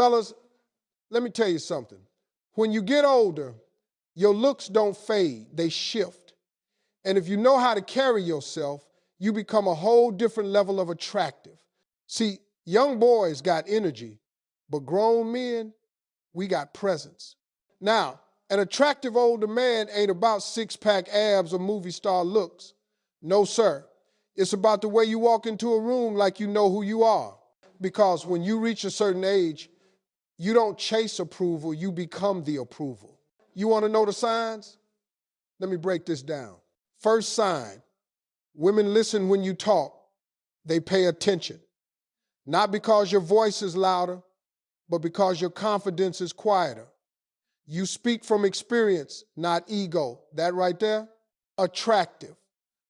Fellas, let me tell you something. When you get older, your looks don't fade, they shift. And if you know how to carry yourself, you become a whole different level of attractive. See, young boys got energy, but grown men, we got presence. Now, an attractive older man ain't about six-pack abs or movie star looks. No, sir. It's about the way you walk into a room like you know who you are. Because when you reach a certain age, you don't chase approval, you become the approval. You want to know the signs? Let me break this down. First sign, women listen when you talk. They pay attention. Not because your voice is louder, but because your confidence is quieter. You speak from experience, not ego. That right there? Attractive.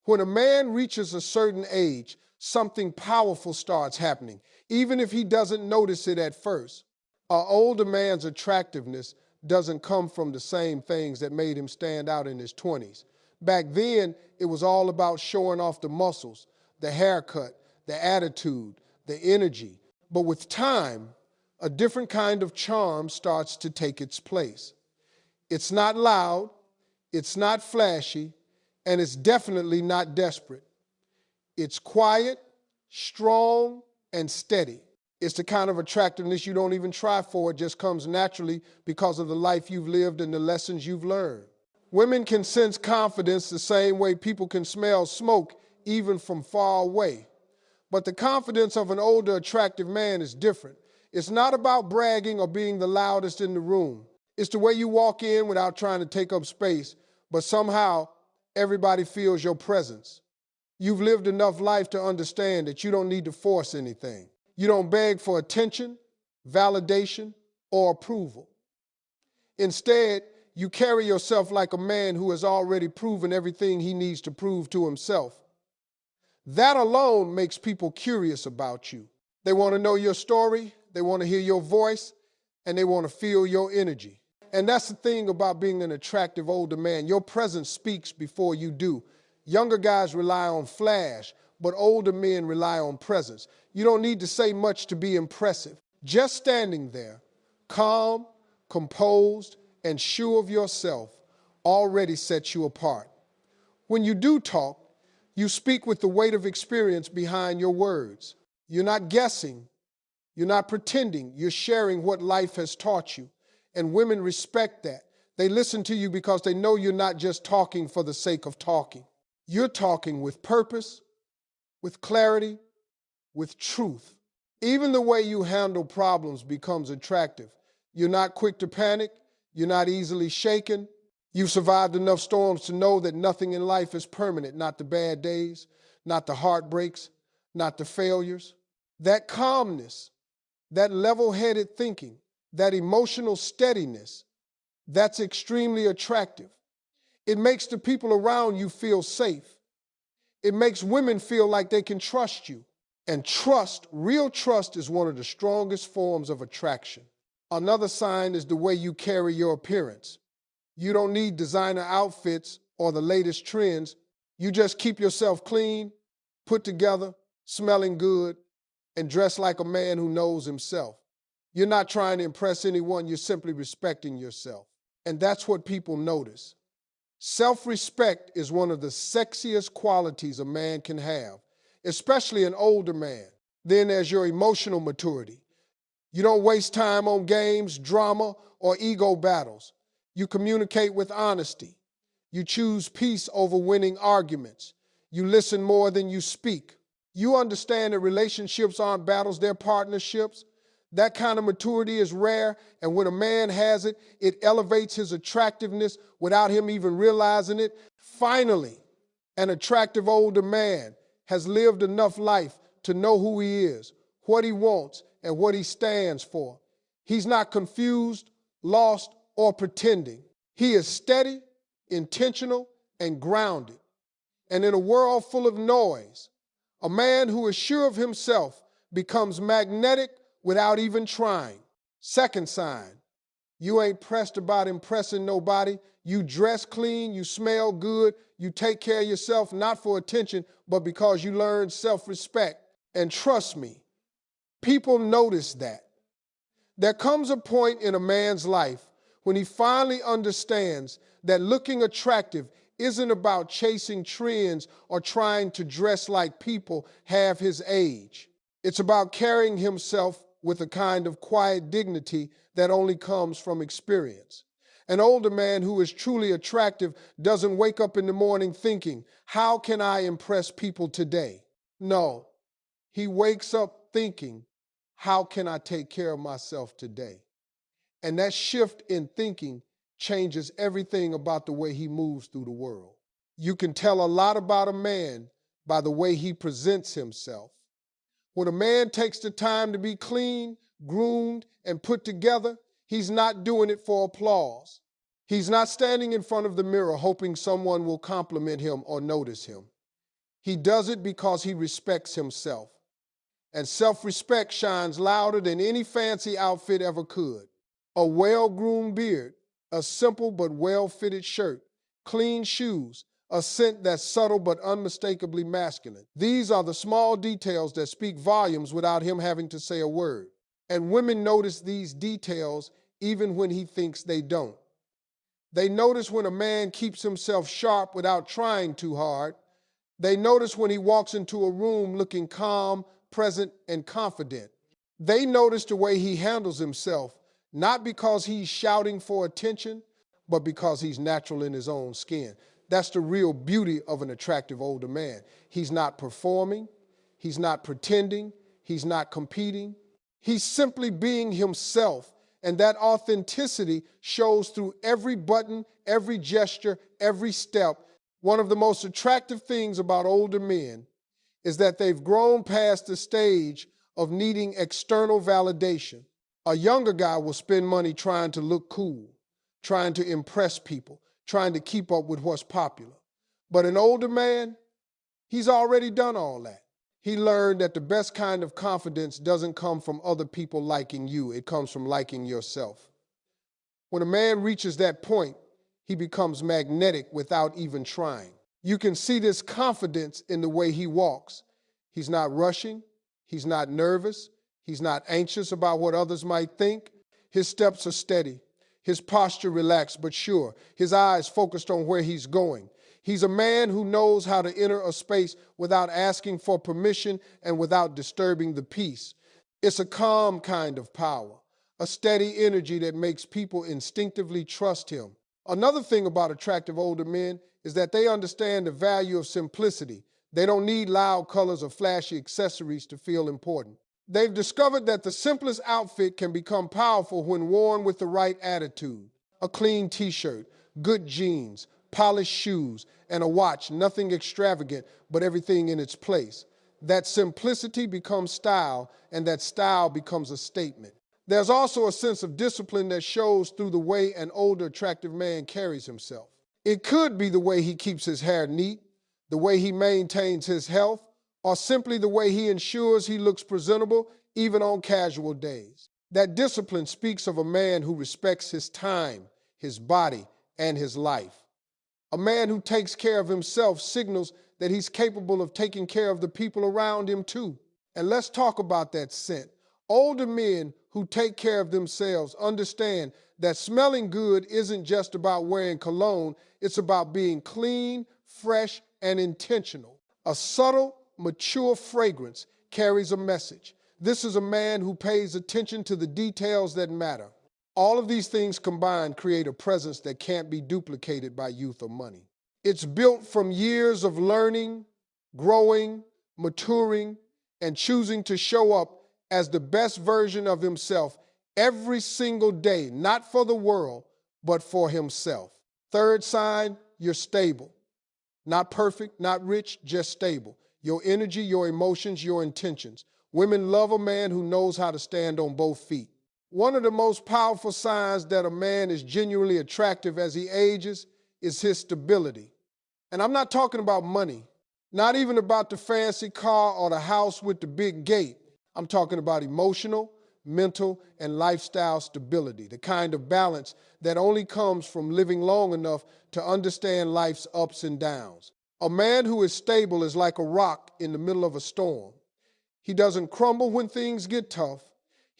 When a man reaches a certain age, something powerful starts happening, even if he doesn't notice it at first. An older man's attractiveness doesn't come from the same things that made him stand out in his 20s. Back then, it was all about showing off the muscles, the haircut, the attitude, the energy. But with time, a different kind of charm starts to take its place. It's not loud, it's not flashy, and it's definitely not desperate. It's quiet, strong, and steady. It's the kind of attractiveness you don't even try for. It just comes naturally because of the life you've lived and the lessons you've learned. Women can sense confidence the same way people can smell smoke even from far away. But the confidence of an older, attractive man is different. It's not about bragging or being the loudest in the room. It's the way you walk in without trying to take up space, but somehow everybody feels your presence. You've lived enough life to understand that you don't need to force anything. You don't beg for attention, validation, or approval. Instead, you carry yourself like a man who has already proven everything he needs to prove to himself. That alone makes people curious about you. They want to know your story, they want to hear your voice, and they want to feel your energy. And that's the thing about being an attractive older man. Your presence speaks before you do. Younger guys rely on flash, but older men rely on presence. You don't need to say much to be impressive. Just standing there, calm, composed, and sure of yourself, already sets you apart. When you do talk, you speak with the weight of experience behind your words. You're not guessing. You're not pretending. You're sharing what life has taught you. And women respect that. They listen to you because they know you're not just talking for the sake of talking. You're talking with purpose, with clarity, with truth. Even the way you handle problems becomes attractive. You're not quick to panic. You're not easily shaken. You've survived enough storms to know that nothing in life is permanent, not the bad days, not the heartbreaks, not the failures. That calmness, that level-headed thinking, that emotional steadiness, that's extremely attractive. It makes the people around you feel safe. It makes women feel like they can trust you. And trust, real trust, is one of the strongest forms of attraction. Another sign is the way you carry your appearance. You don't need designer outfits or the latest trends. You just keep yourself clean, put together, smelling good, and dressed like a man who knows himself. You're not trying to impress anyone, you're simply respecting yourself. And that's what people notice. Self-respect is one of the sexiest qualities a man can have, especially an older man. Then there's your emotional maturity. You don't waste time on games, drama, or ego battles. You communicate with honesty. You choose peace over winning arguments. You listen more than you speak. You understand that relationships aren't battles, they're partnerships. That kind of maturity is rare, and when a man has it, it elevates his attractiveness without him even realizing it. Finally, an attractive older man has lived enough life to know who he is, what he wants, and what he stands for. He's not confused, lost, or pretending. He is steady, intentional, and grounded. And in a world full of noise, a man who is sure of himself becomes magnetic without even trying. Second sign, you ain't pressed about impressing nobody. You dress clean, you smell good, you take care of yourself, not for attention, but because you learned self-respect. And trust me, people notice that. There comes a point in a man's life when he finally understands that looking attractive isn't about chasing trends or trying to dress like people half his age. It's about carrying himself with a kind of quiet dignity that only comes from experience. An older man who is truly attractive doesn't wake up in the morning thinking, how can I impress people today? No, he wakes up thinking, how can I take care of myself today? And that shift in thinking changes everything about the way he moves through the world. You can tell a lot about a man by the way he presents himself. When a man takes the time to be clean, groomed, and put together, he's not doing it for applause. He's not standing in front of the mirror hoping someone will compliment him or notice him. He does it because he respects himself. And self-respect shines louder than any fancy outfit ever could. A well-groomed beard, a simple but well-fitted shirt, clean shoes, a scent that's subtle but unmistakably masculine. These are the small details that speak volumes without him having to say a word. And women notice these details even when he thinks they don't. They notice when a man keeps himself sharp without trying too hard. They notice when he walks into a room looking calm, present, and confident. They notice the way he handles himself, not because he's shouting for attention, but because he's natural in his own skin. That's the real beauty of an attractive older man. He's not performing, he's not pretending, he's not competing. He's simply being himself, and that authenticity shows through every button, every gesture, every step. One of the most attractive things about older men is that they've grown past the stage of needing external validation. A younger guy will spend money trying to look cool, trying to impress people, trying to keep up with what's popular. But an older man, he's already done all that. He learned that the best kind of confidence doesn't come from other people liking you. It comes from liking yourself. When a man reaches that point, he becomes magnetic without even trying. You can see this confidence in the way he walks. He's not rushing. He's not nervous. He's not anxious about what others might think. His steps are steady. His posture relaxed but sure. His eyes focused on where he's going. He's a man who knows how to enter a space without asking for permission and without disturbing the peace. It's a calm kind of power, a steady energy that makes people instinctively trust him. Another thing about attractive older men is that they understand the value of simplicity. They don't need loud colors or flashy accessories to feel important. They've discovered that the simplest outfit can become powerful when worn with the right attitude. A clean t-shirt, good jeans, polished shoes, and a watch, nothing extravagant, but everything in its place. That simplicity becomes style, and that style becomes a statement. There's also a sense of discipline that shows through the way an older, attractive man carries himself. It could be the way he keeps his hair neat, the way he maintains his health, or simply the way he ensures he looks presentable even on casual days. That discipline speaks of a man who respects his time, his body, and his life. A man who takes care of himself signals that he's capable of taking care of the people around him too. And let's talk about that scent. Older men who take care of themselves understand that smelling good isn't just about wearing cologne, it's about being clean, fresh, and intentional. A subtle, mature fragrance carries a message. This is a man who pays attention to the details that matter. All of these things combined create a presence that can't be duplicated by youth or money. It's built from years of learning, growing, maturing, and choosing to show up as the best version of himself every single day, not for the world, but for himself. Third sign, you're stable. Not perfect, not rich, just stable. Your energy, your emotions, your intentions. Women love a man who knows how to stand on both feet. One of the most powerful signs that a man is genuinely attractive as he ages is his stability. And I'm not talking about money, not even about the fancy car or the house with the big gate. I'm talking about emotional, mental, and lifestyle stability, the kind of balance that only comes from living long enough to understand life's ups and downs. A man who is stable is like a rock in the middle of a storm. He doesn't crumble when things get tough.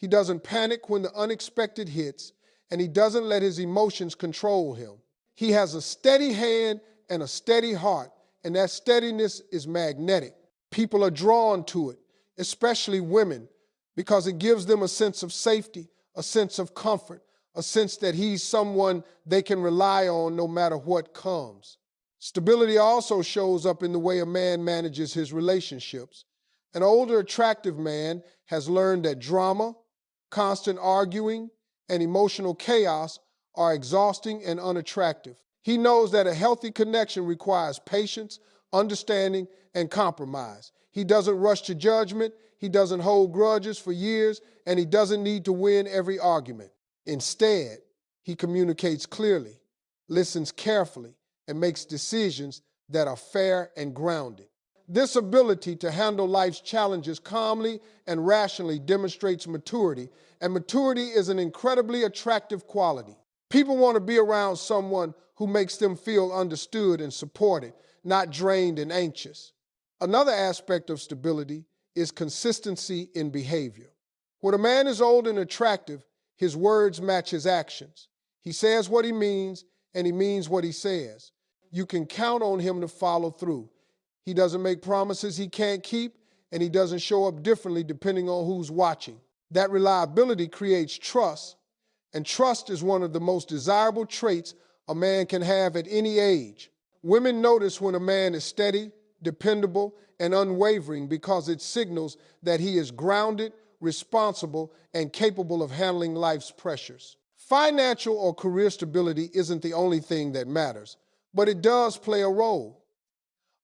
He doesn't panic when the unexpected hits, and he doesn't let his emotions control him. He has a steady hand and a steady heart, and that steadiness is magnetic. People are drawn to it, especially women, because it gives them a sense of safety, a sense of comfort, a sense that he's someone they can rely on no matter what comes. Stability also shows up in the way a man manages his relationships. An older, attractive man has learned that drama, constant arguing, and emotional chaos are exhausting and unattractive. He knows that a healthy connection requires patience, understanding, and compromise. He doesn't rush to judgment, he doesn't hold grudges for years, and he doesn't need to win every argument. Instead, he communicates clearly, listens carefully, and makes decisions that are fair and grounded. This ability to handle life's challenges calmly and rationally demonstrates maturity, and maturity is an incredibly attractive quality. People want to be around someone who makes them feel understood and supported, not drained and anxious. Another aspect of stability is consistency in behavior. When a man is old and attractive, his words match his actions. He says what he means, and he means what he says. You can count on him to follow through. He doesn't make promises he can't keep, and he doesn't show up differently depending on who's watching. That reliability creates trust, and trust is one of the most desirable traits a man can have at any age. Women notice when a man is steady, dependable, and unwavering because it signals that he is grounded, responsible, and capable of handling life's pressures. Financial or career stability isn't the only thing that matters, but it does play a role.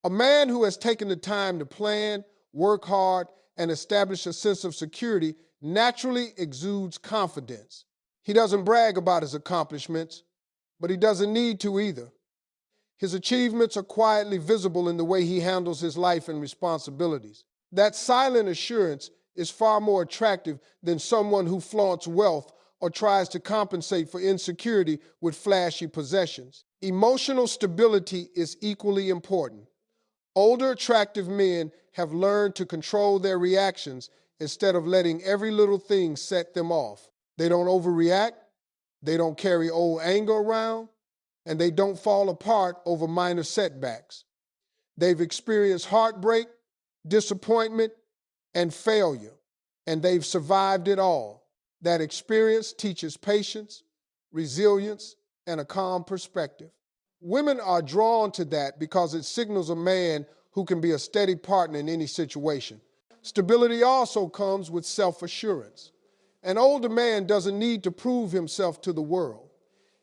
A man who has taken the time to plan, work hard, and establish a sense of security naturally exudes confidence. He doesn't brag about his accomplishments, but he doesn't need to either. His achievements are quietly visible in the way he handles his life and responsibilities. That silent assurance is far more attractive than someone who flaunts wealth or tries to compensate for insecurity with flashy possessions. Emotional stability is equally important. Older, attractive men have learned to control their reactions instead of letting every little thing set them off. They don't overreact, they don't carry old anger around, and they don't fall apart over minor setbacks. They've experienced heartbreak, disappointment, and failure, and they've survived it all. That experience teaches patience, resilience, and a calm perspective. Women are drawn to that because it signals a man who can be a steady partner in any situation. Stability also comes with self-assurance. An older man doesn't need to prove himself to the world.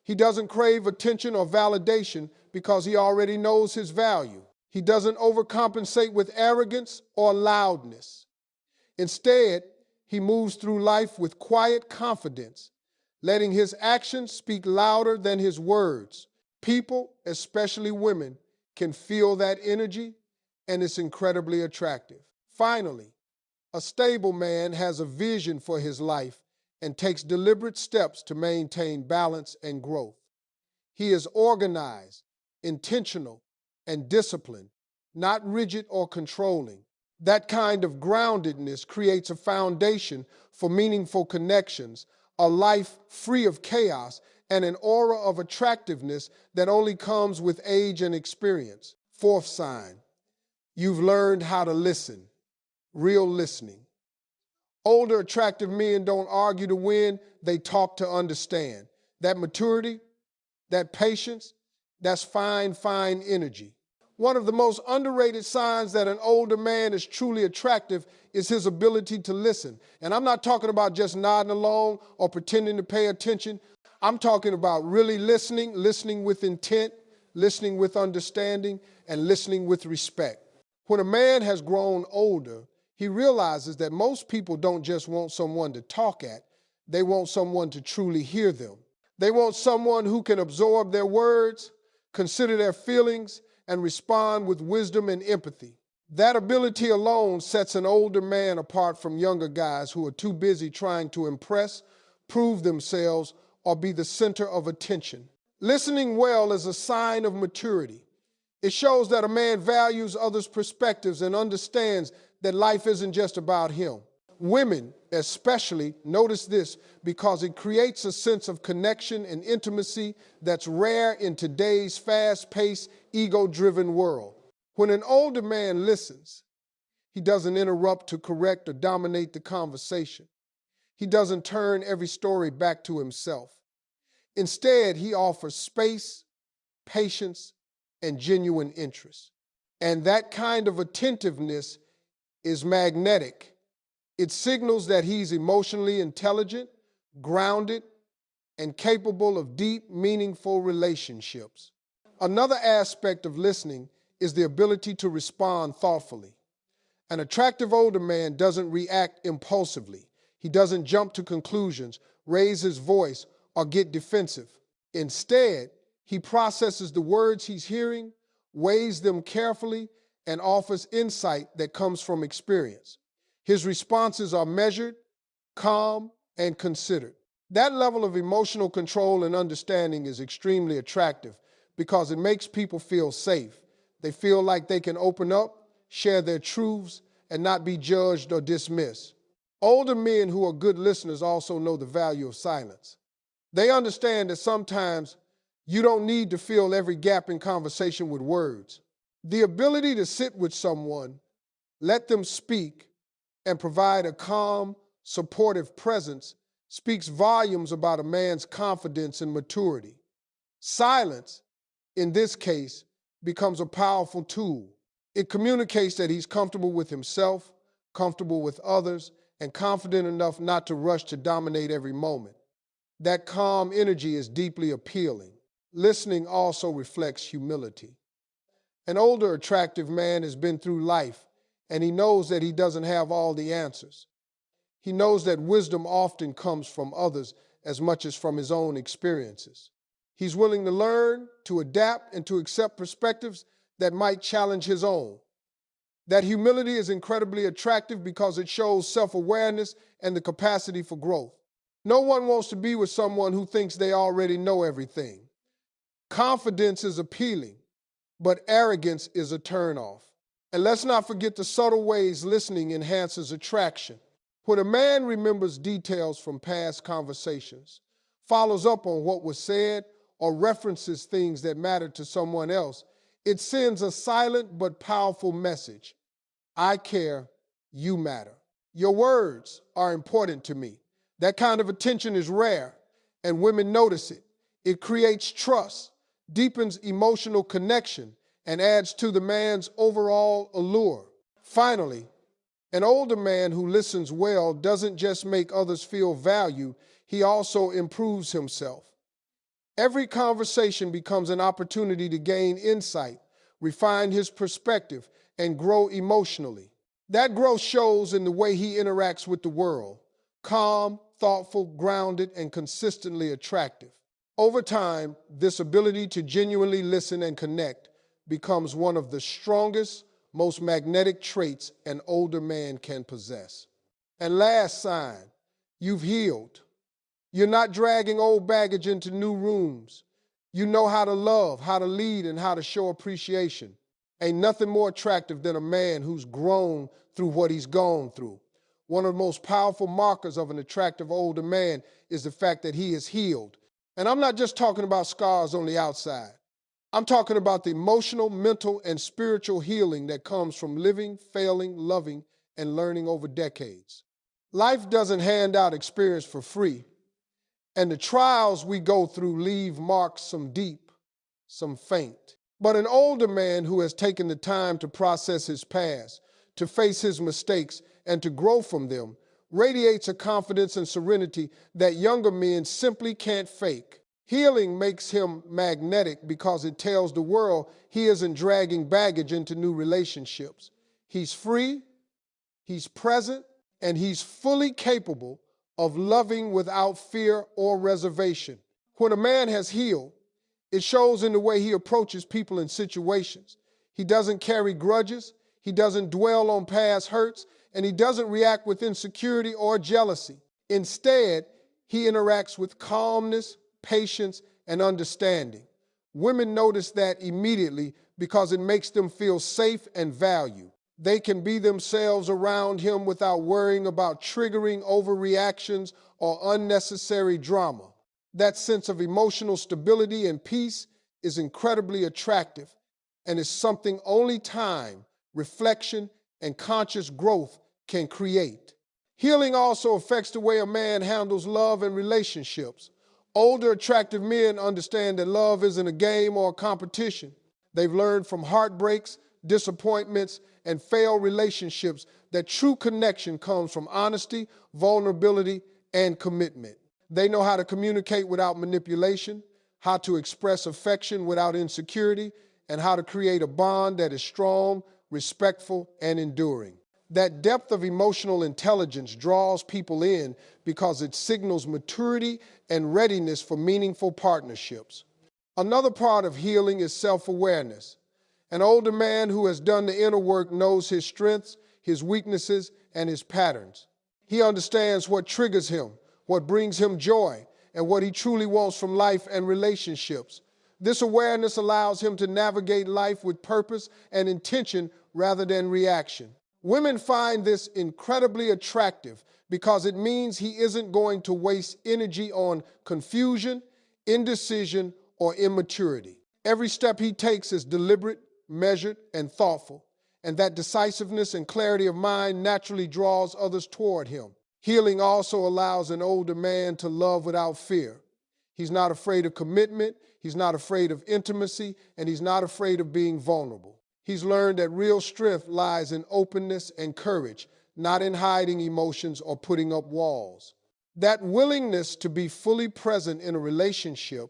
He doesn't crave attention or validation because he already knows his value. He doesn't overcompensate with arrogance or loudness. Instead, he moves through life with quiet confidence, letting his actions speak louder than his words. People, especially women, can feel that energy, and it's incredibly attractive. Finally, a stable man has a vision for his life and takes deliberate steps to maintain balance and growth. He is organized, intentional, and disciplined, not rigid or controlling. That kind of groundedness creates a foundation for meaningful connections, a life free of chaos, and an aura of attractiveness that only comes with age and experience. Fourth sign, you've learned how to listen. Real listening. Older, attractive men don't argue to win, they talk to understand. That maturity, that patience, that's fine energy. One of the most underrated signs that an older man is truly attractive is his ability to listen. And I'm not talking about just nodding along or pretending to pay attention. I'm talking about really listening with intent, listening with understanding, and listening with respect. When a man has grown older, he realizes that most people don't just want someone to talk at, they want someone to truly hear them. They want someone who can absorb their words, consider their feelings, and respond with wisdom and empathy. That ability alone sets an older man apart from younger guys who are too busy trying to impress, prove themselves, or be the center of attention. Listening well is a sign of maturity. It shows that a man values others' perspectives and understands that life isn't just about him. Women especially notice this because it creates a sense of connection and intimacy that's rare in today's fast-paced, ego-driven world. When an older man listens, he doesn't interrupt to correct or dominate the conversation. He doesn't turn every story back to himself. Instead, he offers space, patience, and genuine interest. And that kind of attentiveness is magnetic. It signals that he's emotionally intelligent, grounded, and capable of deep, meaningful relationships. Another aspect of listening is the ability to respond thoughtfully. An attractive older man doesn't react impulsively. He doesn't jump to conclusions, raise his voice, or get defensive. Instead, he processes the words he's hearing, weighs them carefully, and offers insight that comes from experience. His responses are measured, calm, and considered. That level of emotional control and understanding is extremely attractive because it makes people feel safe. They feel like they can open up, share their truths, and not be judged or dismissed. Older men who are good listeners also know the value of silence. They understand that sometimes you don't need to fill every gap in conversation with words. The ability to sit with someone, let them speak, and provide a calm, supportive presence speaks volumes about a man's confidence and maturity. Silence, in this case, becomes a powerful tool. It communicates that he's comfortable with himself, comfortable with others, and confident enough not to rush to dominate every moment. That calm energy is deeply appealing. Listening also reflects humility. An older, attractive man has been through life, and he knows that he doesn't have all the answers. He knows that wisdom often comes from others as much as from his own experiences. He's willing to learn, to adapt, and to accept perspectives that might challenge his own. That humility is incredibly attractive because it shows self-awareness and the capacity for growth. No one wants to be with someone who thinks they already know everything. Confidence is appealing, but arrogance is a turnoff. And let's not forget the subtle ways listening enhances attraction. When a man remembers details from past conversations, follows up on what was said, or references things that mattered to someone else, it sends a silent but powerful message. I care, you matter. Your words are important to me. That kind of attention is rare, and women notice it. It creates trust, deepens emotional connection, and adds to the man's overall allure. Finally, an older man who listens well doesn't just make others feel valued, he also improves himself. Every conversation becomes an opportunity to gain insight, refine his perspective, and grow emotionally. That growth shows in the way he interacts with the world: calm, thoughtful, grounded, and consistently attractive. Over time, this ability to genuinely listen and connect becomes one of the strongest, most magnetic traits an older man can possess. And last sign, you've healed. You're not dragging old baggage into new rooms. You know how to love, how to lead, and how to show appreciation. Ain't nothing more attractive than a man who's grown through what he's gone through. One of the most powerful markers of an attractive older man is the fact that he is healed. And I'm not just talking about scars on the outside. I'm talking about the emotional, mental, and spiritual healing that comes from living, failing, loving, and learning over decades. Life doesn't hand out experience for free, and the trials we go through leave marks, some deep, some faint. But an older man who has taken the time to process his past, to face his mistakes, and to grow from them radiates a confidence and serenity that younger men simply can't fake. Healing makes him magnetic because it tells the world he isn't dragging baggage into new relationships. He's free, he's present, and he's fully capable of loving without fear or reservation. When a man has healed, it shows in the way he approaches people and situations. He doesn't carry grudges, he doesn't dwell on past hurts, and he doesn't react with insecurity or jealousy. Instead, he interacts with calmness, patience, and understanding. Women notice that immediately because it makes them feel safe and valued. They can be themselves around him without worrying about triggering overreactions or unnecessary drama. That sense of emotional stability and peace is incredibly attractive and is something only time, reflection, and conscious growth can create. Healing also affects the way a man handles love and relationships. Older, attractive men understand that love isn't a game or a competition. They've learned from heartbreaks, disappointments, and failed relationships that true connection comes from honesty, vulnerability, and commitment. They know how to communicate without manipulation, how to express affection without insecurity, and how to create a bond that is strong, respectful, and enduring. That depth of emotional intelligence draws people in because it signals maturity and readiness for meaningful partnerships. Another part of healing is self-awareness. An older man who has done the inner work knows his strengths, his weaknesses, and his patterns. He understands what triggers him, what brings him joy, and what he truly wants from life and relationships. This awareness allows him to navigate life with purpose and intention rather than reaction. Women find this incredibly attractive because it means he isn't going to waste energy on confusion, indecision, or immaturity. Every step he takes is deliberate, measured, and thoughtful, and that decisiveness and clarity of mind naturally draws others toward him. Healing also allows an older man to love without fear. He's not afraid of commitment, he's not afraid of intimacy, and he's not afraid of being vulnerable. He's learned that real strength lies in openness and courage, not in hiding emotions or putting up walls. That willingness to be fully present in a relationship,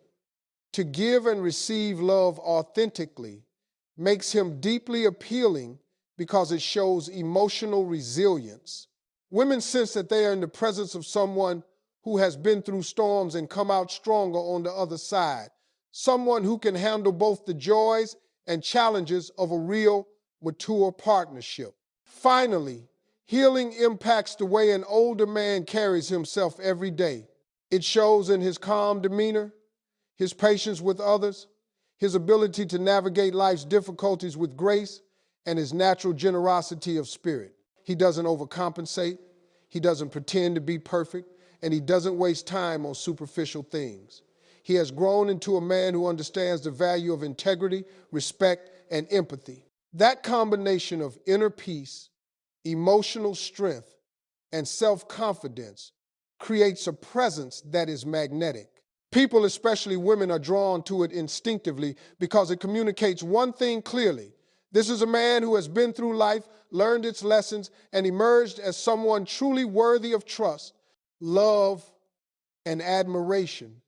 to give and receive love authentically, makes him deeply appealing because it shows emotional resilience. Women sense that they are in the presence of someone who has been through storms and come out stronger on the other side, someone who can handle both the joys and challenges of a real, mature partnership. Finally, healing impacts the way an older man carries himself every day. It shows in his calm demeanor, his patience with others, his ability to navigate life's difficulties with grace, and his natural generosity of spirit. He doesn't overcompensate, he doesn't pretend to be perfect, and he doesn't waste time on superficial things. He has grown into a man who understands the value of integrity, respect, and empathy. That combination of inner peace, emotional strength, and self-confidence creates a presence that is magnetic. People, especially women, are drawn to it instinctively because it communicates one thing clearly. This is a man who has been through life, learned its lessons, and emerged as someone truly worthy of trust, love, and admiration